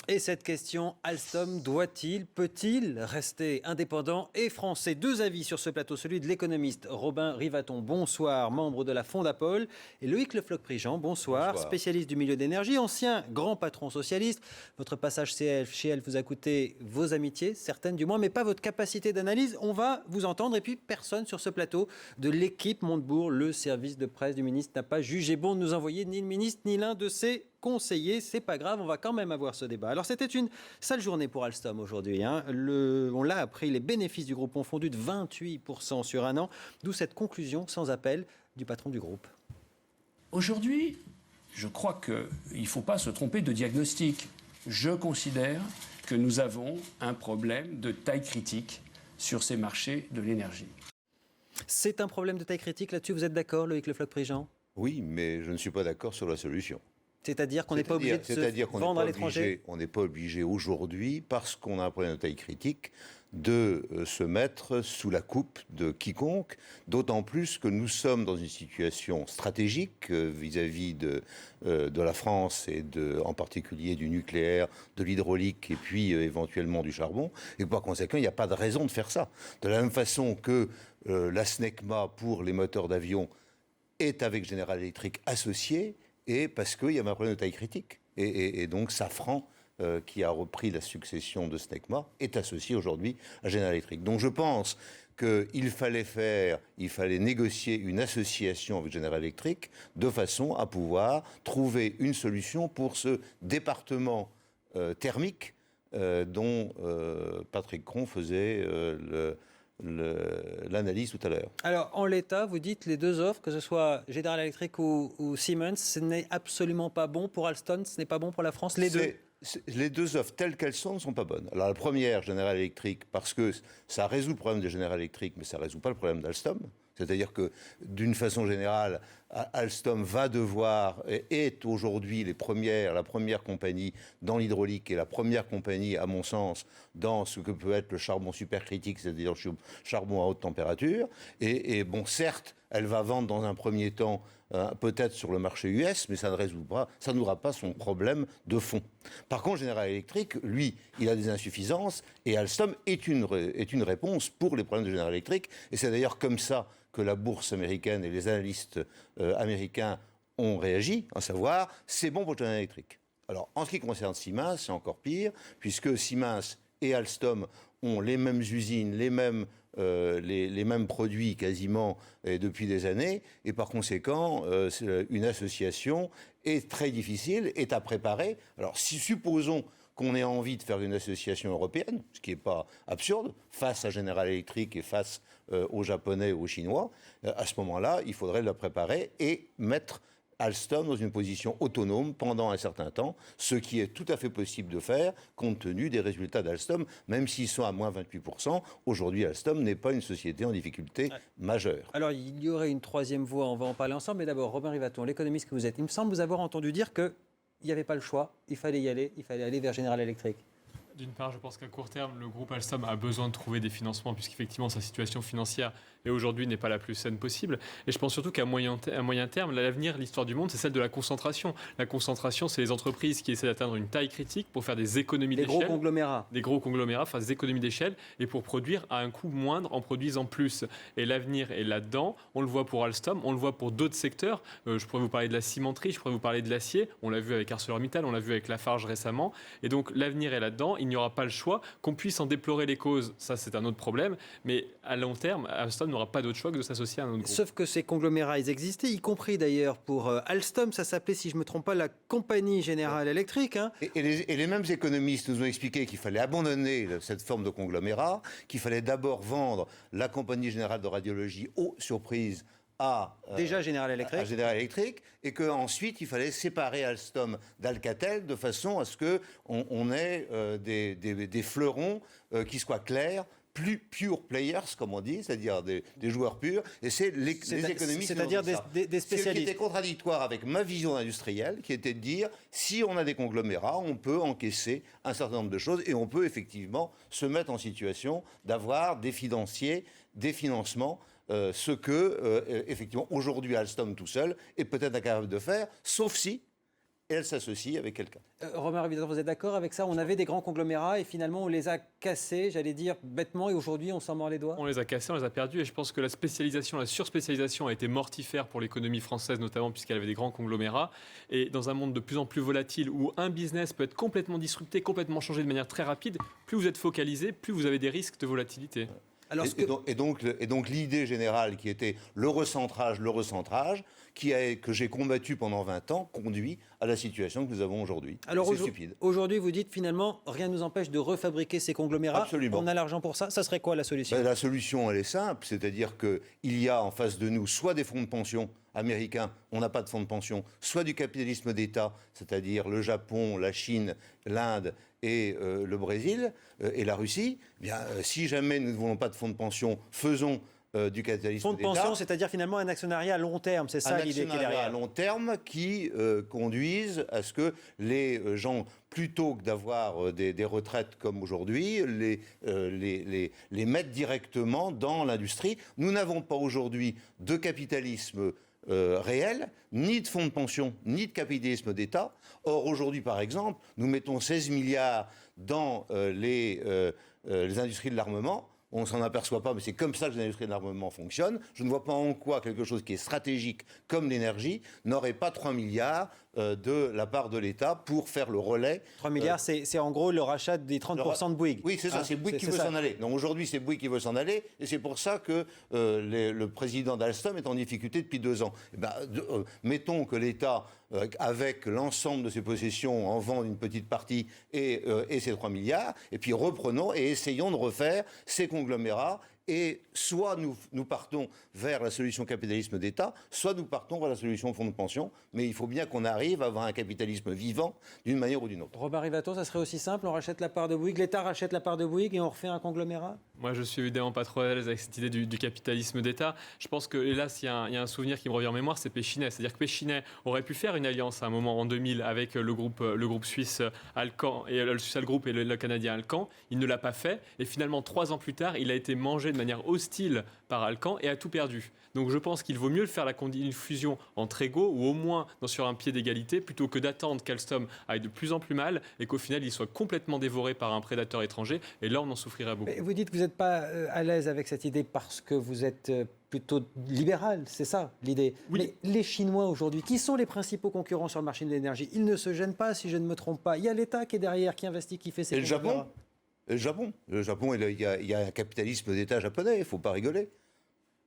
Et cette question, Alstom doit-il, peut-il rester indépendant et français? Deux avis sur ce plateau, celui de l'économiste Robin Rivaton, bonsoir, membre de la Fondapol, et Loïc Le Floch-Prigent, bonsoir, spécialiste du milieu d'énergie, ancien grand patron socialiste. Votre passage chez Elf vous a coûté vos amitiés, certaines du moins, mais pas votre capacité d'analyse. On va vous entendre, et puis personne sur ce plateau de l'équipe Montebourg, le service de presse du ministre, n'a pas jugé bon de nous envoyer ni le ministre ni l'un de ses conseiller, c'est pas grave, on va quand même avoir ce débat. Alors c'était une sale journée pour Alstom aujourd'hui. On l'a appris, les bénéfices du groupe ont fondu de 28% sur un an, d'où cette conclusion sans appel du patron du groupe. Aujourd'hui, je crois qu'il ne faut pas se tromper de diagnostic. Je considère que nous avons un problème de taille critique sur ces marchés de l'énergie. C'est un problème de taille critique, là-dessus vous êtes d'accord, Loïc Le Floch-Prigent? Oui, mais je ne suis pas d'accord sur la solution. C'est-à-dire qu'on n'est pas obligé de se vendre à l'étranger? On n'est pas obligé aujourd'hui, parce qu'on a un problème de taille critique, de se mettre sous la coupe de quiconque, d'autant plus que nous sommes dans une situation stratégique vis-à-vis de la France et en particulier du nucléaire, de l'hydraulique et puis éventuellement du charbon, et par conséquent, il n'y a pas de raison de faire ça. De la même façon que la SNECMA pour les moteurs d'avion est avec General Electric associée, et parce qu'il y avait un problème de taille critique. Et donc Safran, qui a repris la succession de SNECMA, est associé aujourd'hui à General Electric. Donc je pense qu'il fallait négocier une association avec General Electric de façon à pouvoir trouver une solution pour ce département thermique dont Patrick Cron faisait l'analyse tout à l'heure. Alors, en l'état, vous dites les deux offres, que ce soit General Electric ou Siemens, ce n'est absolument pas bon pour Alstom, ce n'est pas bon pour la France, les deux? Les deux offres telles qu'elles sont ne sont pas bonnes. Alors la première, General Electric, parce que ça résout le problème de General Electric, mais ça ne résout pas le problème d'Alstom. C'est-à-dire que, d'une façon générale, Alstom va devoir, est aujourd'hui la première compagnie dans l'hydraulique et la première compagnie, à mon sens, dans ce que peut être le charbon supercritique, c'est-à-dire le charbon à haute température. Et bon, certes, elle va vendre dans un premier temps peut-être sur le marché US, mais ça n'aura pas son problème de fond. Par contre, General Electric, lui, il a des insuffisances, et Alstom est une réponse pour les problèmes de General Electric, et c'est d'ailleurs comme ça que la bourse américaine et les analystes américains ont réagi, à savoir, c'est bon pour General Electric. Alors, en ce qui concerne Siemens, c'est encore pire, puisque Siemens et Alstom ont les mêmes usines, les mêmes produits quasiment depuis des années, et par conséquent, une association est très difficile, est à préparer. Alors, supposons qu'on ait envie de faire une association européenne, ce qui n'est pas absurde, face à General Electric et face aux Japonais ou aux Chinois, à ce moment-là, il faudrait la préparer et mettre Alstom dans une position autonome pendant un certain temps, ce qui est tout à fait possible de faire compte tenu des résultats d'Alstom, même s'ils sont à moins 28%. Aujourd'hui, Alstom n'est pas une société en difficulté majeure. Alors, il y aurait une troisième voie, on va en parler ensemble, mais d'abord, Robin Rivaton, l'économiste que vous êtes, il me semble vous avoir entendu dire qu'il n'y avait pas le choix, il fallait y aller, il fallait aller vers General Electric. D'une part, je pense qu'à court terme, le groupe Alstom a besoin de trouver des financements, puisqu'effectivement, sa situation financière et aujourd'hui n'est pas la plus saine possible. Et je pense surtout qu'à moyen terme, l'avenir, l'histoire du monde, c'est celle de la concentration. La concentration, c'est les entreprises qui essaient d'atteindre une taille critique pour faire des économies d'échelle. Des gros conglomérats. Des gros conglomérats, enfin des économies d'échelle, et pour produire à un coût moindre en produisant plus. Et l'avenir est là-dedans. On le voit pour Alstom, on le voit pour d'autres secteurs. Je pourrais vous parler de la cimenterie, je pourrais vous parler de l'acier. On l'a vu avec ArcelorMittal, on l'a vu avec Lafarge récemment. Et donc l'avenir est là-dedans. Il n'y aura pas le choix. Qu'on puisse en déplorer les causes, ça c'est un autre problème. Mais à long terme, Alstom n'aura pas d'autre choix que de s'associer à un autre groupe. Sauf que ces conglomérats, ils existaient, y compris d'ailleurs pour Alstom. Ça s'appelait, si je ne me trompe pas, la Compagnie Générale Électrique. Et les mêmes économistes nous ont expliqué qu'il fallait abandonner cette forme de conglomérat, qu'il fallait d'abord vendre la Compagnie Générale de Radiologie aux surprises déjà General Electric. À General Electric, et qu'ensuite il fallait séparer Alstom d'Alcatel de façon à ce qu'on ait des fleurons qui soient clairs, plus pure players, comme on dit, c'est-à-dire des joueurs purs, et c'est les économistes. C'est-à-dire des spécialistes. Ce qui était contradictoire avec ma vision industrielle, qui était de dire, si on a des conglomérats, on peut encaisser un certain nombre de choses, et on peut effectivement se mettre en situation d'avoir des financiers, des financements, ce que, effectivement, aujourd'hui, Alstom tout seul est peut-être incapable de faire, sauf si et elle s'associe avec quelqu'un. Romain Rivaton, vous êtes d'accord avec ça? On avait des grands conglomérats et finalement on les a cassés, j'allais dire bêtement, et aujourd'hui on s'en mord les doigts? On les a cassés, on les a perdus, et je pense que la spécialisation, la surspécialisation a été mortifère pour l'économie française, notamment puisqu'elle avait des grands conglomérats. Et dans un monde de plus en plus volatile, où un business peut être complètement disrupté, complètement changé de manière très rapide, plus vous êtes focalisé, plus vous avez des risques de volatilité. Alors, Et donc l'idée générale qui était le recentrage, que j'ai combattu pendant 20 ans, conduit à la situation que nous avons aujourd'hui. Alors c'est stupide. Aujourd'hui, vous dites finalement, rien ne nous empêche de refabriquer ces conglomérats. Absolument. On a l'argent pour ça. Ça serait quoi la solution? La solution, elle est simple, c'est-à-dire qu'il y a en face de nous soit des fonds de pension américains, on n'a pas de fonds de pension, soit du capitalisme d'État, c'est-à-dire le Japon, la Chine, l'Inde et le Brésil et la Russie. Eh bien, si jamais nous ne voulons pas de fonds de pension, faisons du capitalisme Fonds de d'État. pension, c'est-à-dire finalement un actionnariat à long terme, c'est ça l'idée qui est actionnariat derrière. à long terme qui conduisent à ce que les gens, plutôt que d'avoir des retraites comme aujourd'hui, les mettent directement dans l'industrie. Nous n'avons pas aujourd'hui de capitalisme réel, ni de fonds de pension, ni de capitalisme d'État. Or, aujourd'hui, par exemple, nous mettons 16 milliards dans les industries de l'armement. On ne s'en aperçoit pas, mais c'est comme ça que les industries de l'armement fonctionnent. Je ne vois pas en quoi quelque chose qui est stratégique comme l'énergie n'aurait pas 3 milliards de la part de l'État pour faire le relais. 3 milliards, c'est en gros le rachat des 30% de Bouygues. Oui, c'est ça, c'est Bouygues qui veut s'en aller. Donc aujourd'hui, c'est Bouygues qui veut s'en aller, et c'est pour ça que le président d'Alstom est en difficulté depuis 2 ans. Eh ben, mettons que l'État, avec l'ensemble de ses possessions, en vende une petite partie et ses 3 milliards, et puis reprenons et essayons de refaire ces conglomérats. Et soit nous partons vers la solution capitalisme d'État, soit nous partons vers la solution fonds de pension. Mais il faut bien qu'on arrive à avoir un capitalisme vivant d'une manière ou d'une autre. Robert Rivaton, ça serait aussi simple, on rachète la part de Bouygues, l'État rachète la part de Bouygues et on refait un conglomérat? Moi, je suis évidemment pas trop à l'aise avec cette idée du capitalisme d'État. Je pense que, hélas, il y a un souvenir qui me revient en mémoire, c'est Péchinet. C'est-à-dire que Péchinet aurait pu faire une alliance à un moment en 2000 avec le groupe suisse Alcan et le Suisse Group et le Canadien Alcan. Il ne l'a pas fait et finalement 3 ans plus tard, il a été mangé de manière hostile par Alcan et a tout perdu. Donc je pense qu'il vaut mieux faire une fusion entre égaux ou au moins sur un pied d'égalité plutôt que d'attendre qu'Alstom aille de plus en plus mal et qu'au final il soit complètement dévoré par un prédateur étranger et là on en souffrirait beaucoup. Mais vous dites que vous n'êtes pas à l'aise avec cette idée parce que vous êtes plutôt libéral, c'est ça l'idée. Oui. Mais les Chinois aujourd'hui, qui sont les principaux concurrents sur le marché de l'énergie, ils ne se gênent pas si je ne me trompe pas. Il y a l'État qui est derrière, qui investit, qui fait ses Et le Japon ? Le Japon, il y a un capitalisme d'État japonais, il ne faut pas rigoler.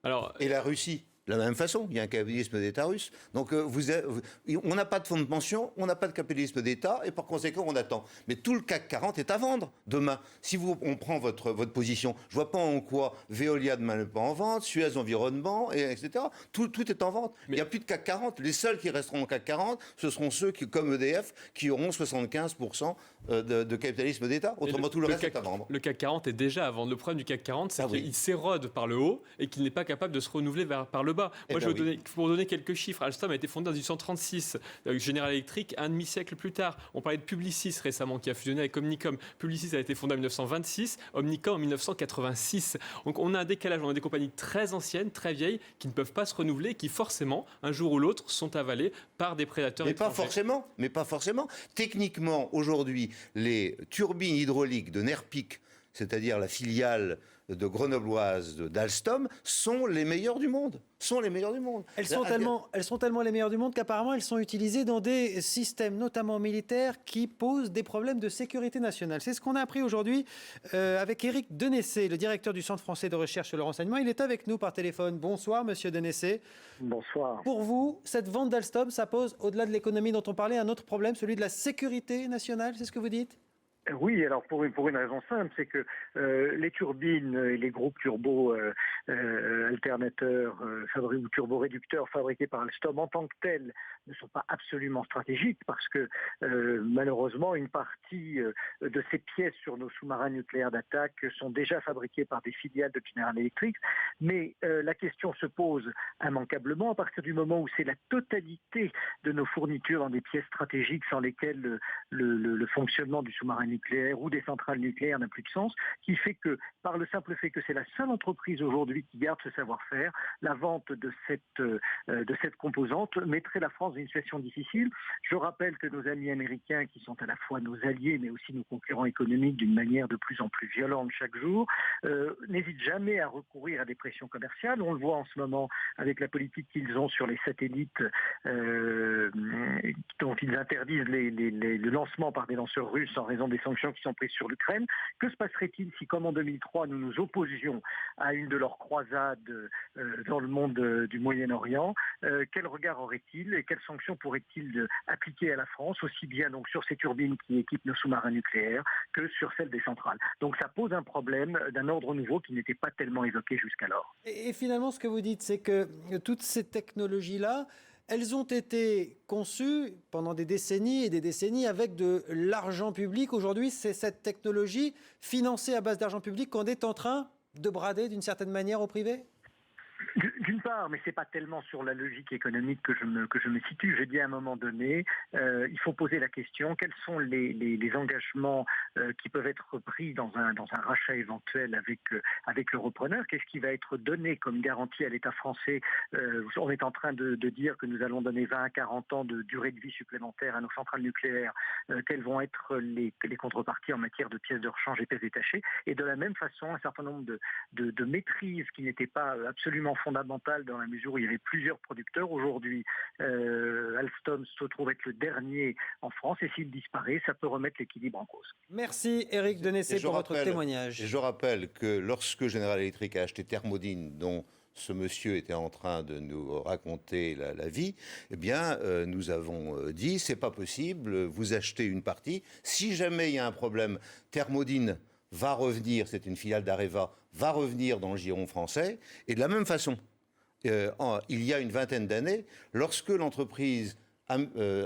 Alors, Et la Russie, de la même façon, il y a un capitalisme d'État russe. Donc on n'a pas de fonds de pension, on n'a pas de capitalisme d'État, et par conséquent, on attend. Mais tout le CAC 40 est à vendre demain. Si on prend votre position, je ne vois pas en quoi Veolia demain n'est pas en vente, Suez Environnement, etc. Tout est en vente. Il n'y a plus de CAC 40. Les seuls qui resteront au CAC 40, ce seront ceux qui, comme EDF, qui auront 75% de capitalisme d'État. Autrement, tout le reste est à vendre. Le CAC 40 est déjà à vendre. Le problème du CAC 40, c'est qu'il s'érode par le haut et qu'il n'est pas capable de se renouveler par le bas. Moi, pour donner quelques chiffres, Alstom a été fondé en 1836, General Electric un demi-siècle plus tard. On parlait de Publicis récemment qui a fusionné avec Omnicom. Publicis a été fondé en 1926, Omnicom en 1986. Donc on a un décalage, on a des compagnies très anciennes, très vieilles, qui ne peuvent pas se renouveler, qui forcément, un jour ou l'autre, sont avalées par des prédateurs étrangers. Mais pas forcément. Techniquement, aujourd'hui, les turbines hydrauliques de Nerpic, c'est-à-dire la filiale de grenobloise d'Alstom, sont les meilleures du monde. Elles sont tellement les meilleures du monde qu'apparemment elles sont utilisées dans des systèmes, notamment militaires, qui posent des problèmes de sécurité nationale. C'est ce qu'on a appris aujourd'hui avec Éric Denessé, le directeur du Centre français de recherche sur le renseignement. Il est avec nous par téléphone. Bonsoir, monsieur Denessé. Bonsoir. Pour vous, cette vente d'Alstom, ça pose, au-delà de l'économie dont on parlait, un autre problème, celui de la sécurité nationale, c'est ce que vous dites ? Oui, alors pour une raison simple, c'est que les turbines et les groupes turbo alternateurs ou turbo-réducteurs fabriqués par Alstom en tant que tels ne sont pas absolument stratégiques parce que malheureusement une partie de ces pièces sur nos sous-marins nucléaires d'attaque sont déjà fabriquées par des filiales de General Electric. Mais la question se pose immanquablement à partir du moment où c'est la totalité de nos fournitures dans des pièces stratégiques sans lesquelles le fonctionnement du sous-marin nucléaire nucléaire ou des centrales nucléaires n'a plus de sens, qui fait que, par le simple fait que c'est la seule entreprise aujourd'hui qui garde ce savoir-faire, la vente de cette composante mettrait la France dans une situation difficile. Je rappelle que nos amis américains, qui sont à la fois nos alliés mais aussi nos concurrents économiques d'une manière de plus en plus violente chaque jour, n'hésitent jamais à recourir à des pressions commerciales. On le voit en ce moment avec la politique qu'ils ont sur les satellites dont ils interdisent le lancement par des lanceurs russes en raison des sanctions qui sont prises sur l'Ukraine. Que se passerait-il si, comme en 2003, nous nous opposions à une de leurs croisades dans le monde du Moyen-Orient? Quel regard aurait-il et quelles sanctions pourrait-il appliquer à la France, aussi bien donc sur ces turbines qui équipent nos sous-marins nucléaires que sur celles des centrales? Donc ça pose un problème d'un ordre nouveau qui n'était pas tellement évoqué jusqu'alors. Et finalement, ce que vous dites, c'est que toutes ces technologies-là, elles ont été conçues pendant des décennies et des décennies avec de l'argent public. Aujourd'hui, c'est cette technologie financée à base d'argent public qu'on est en train de brader d'une certaine manière au privé ? D'une part, mais ce n'est pas tellement sur la logique économique que je me situe. Je dis à un moment donné, il faut poser la question, quels sont les engagements qui peuvent être pris dans un rachat éventuel avec le repreneur? Qu'est-ce qui va être donné comme garantie à l'État français? On est en train de dire que nous allons donner 20 à 40 ans de durée de vie supplémentaire à nos centrales nucléaires. Quelles vont être les contreparties en matière de pièces de rechange et pièces détachées? Et de la même façon, un certain nombre de maîtrises qui n'étaient pas absolument fondamentale dans la mesure où il y avait plusieurs producteurs. Aujourd'hui, Alstom se trouve être le dernier en France et s'il disparaît, ça peut remettre l'équilibre en cause. Merci Éric Denessé pour votre témoignage. Et je rappelle que lorsque General Electric a acheté Thermodyn, dont ce monsieur était en train de nous raconter la vie, eh bien, nous avons dit, c'est pas possible, vous achetez une partie. Si jamais il y a un problème, Thermodyn va revenir, c'est une filiale d'Areva, va revenir dans le giron français. Et de la même façon, il y a une vingtaine d'années, lorsque l'entreprise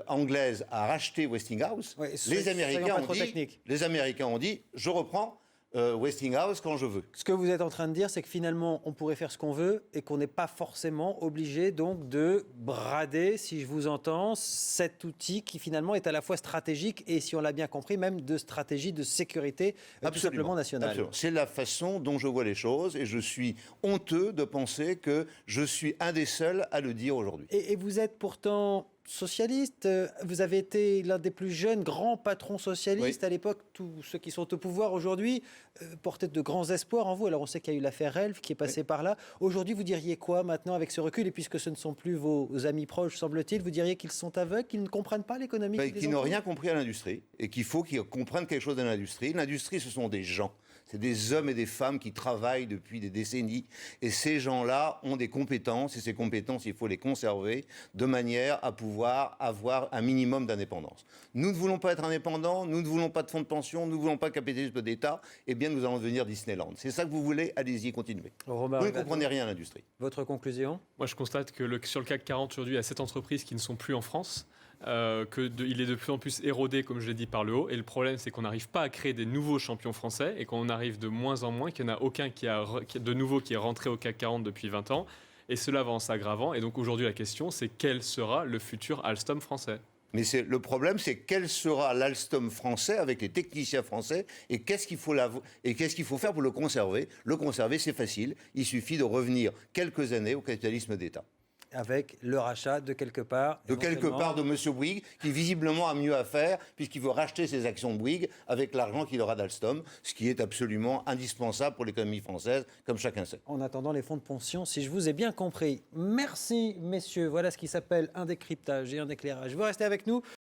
anglaise a racheté Westinghouse, les Américains ont dit, je reprends Westinghouse quand je veux. Ce que vous êtes en train de dire, c'est que finalement, on pourrait faire ce qu'on veut et qu'on n'est pas forcément obligé donc de brader, si je vous entends, cet outil qui finalement est à la fois stratégique et, si on l'a bien compris, même de stratégie de sécurité tout simplement nationale. Absolument. C'est la façon dont je vois les choses et je suis honteux de penser que je suis un des seuls à le dire aujourd'hui. Et vous êtes pourtant socialiste, vous avez été l'un des plus jeunes grands patrons socialistes à l'époque. Tous ceux qui sont au pouvoir aujourd'hui portaient de grands espoirs en vous. Alors on sait qu'il y a eu l'affaire Relf qui est passée par là. Aujourd'hui, vous diriez quoi maintenant avec ce recul? Et puisque ce ne sont plus vos amis proches, semble-t-il, vous diriez qu'ils sont aveugles, qu'ils ne comprennent pas l'économie? Qu'ils n'ont rien compris à l'industrie et qu'il faut qu'ils comprennent quelque chose de l'industrie. L'industrie, ce sont des gens. C'est des hommes et des femmes qui travaillent depuis des décennies. Et ces gens-là ont des compétences. Et ces compétences, il faut les conserver de manière à pouvoir avoir un minimum d'indépendance. Nous ne voulons pas être indépendants. Nous ne voulons pas de fonds de pension. Nous ne voulons pas de capitalisme d'État. Eh bien, nous allons devenir Disneyland. C'est ça que vous voulez? Allez-y, continuez. Vous ne comprenez rien à l'industrie. Votre conclusion? Moi, je constate que sur le CAC 40, aujourd'hui, il y a 7 entreprises qui ne sont plus en France. Il est de plus en plus érodé, comme je l'ai dit, par le haut. Et le problème, c'est qu'on n'arrive pas à créer des nouveaux champions français et qu'on arrive de moins en moins, qu'il n'y en a aucun de nouveau qui est rentré au CAC 40 depuis 20 ans. Et cela va en s'aggravant. Et donc aujourd'hui, la question, c'est quel sera le futur Alstom français? Mais le problème, c'est quel sera l'Alstom français avec les techniciens français et qu'est-ce qu'il faut faire pour le conserver? Le conserver, c'est facile. Il suffit de revenir quelques années au capitalisme d'État. Avec le rachat de quelque part. De quelque part de M. Bouygues, qui visiblement a mieux à faire, puisqu'il veut racheter ses actions de Bouygues avec l'argent qu'il aura d'Alstom, ce qui est absolument indispensable pour l'économie française, comme chacun sait. En attendant les fonds de pension, si je vous ai bien compris. Merci, messieurs. Voilà ce qui s'appelle un décryptage et un éclairage. Vous restez avec nous.